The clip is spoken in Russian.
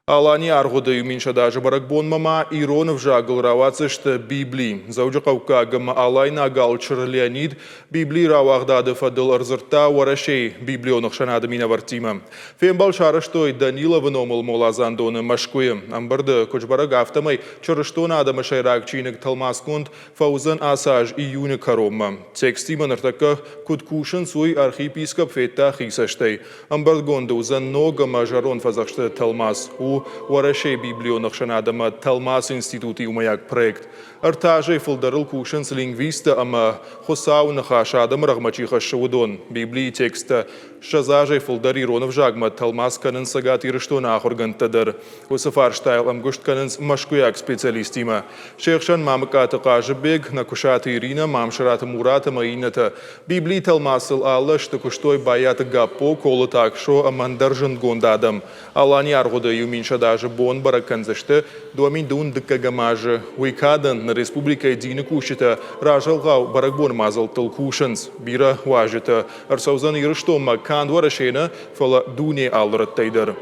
Алани аргуды юминша даже баракбон мама Иронов жагл равацышты Библии. Заужа кавкагам алайна галчыр Леонид Библии равагдады фадыл арзырта варашей Библионых шанады мина вартима. Фембал шарыштой Данила выномыл молазандоны машкуем. Амбарды кучбараг автомай чырыштона адамы шайрак чийник талмаскунд фаузан асаж июни каромма. Текстима нартака куткушын суй архиепископ фетта хисаштай. Амбардгонды узан нога мажарон фазахшты талмас. Варашей Библионых шанадама Талмас институти умаяк проект. Артажей фылдарыл кушынс лингвиста ама хосау нахашадам рагмачиха шаудон. Библии текста шазажей фылдар Иронов жагма Талмас канын сагат ирыштона ахургантадар. Усафар штайл амгушт канынс машкуяк специалистима. Шейхшан мамаката кажебег накушата Ирина мамшарата Мурата маината. Библии Талмасыл алла штакуштой баята гапо колы такшо амандаржын гондадам. Алани аргуда юмин даже бон бараканзашты дуамин дун дыкагамажы уйкадан на республика едины кушита ражалгау баракбон мазал толкушанс бира важита арсаузан ирыштом макан варашена фала дуне алраттайдар.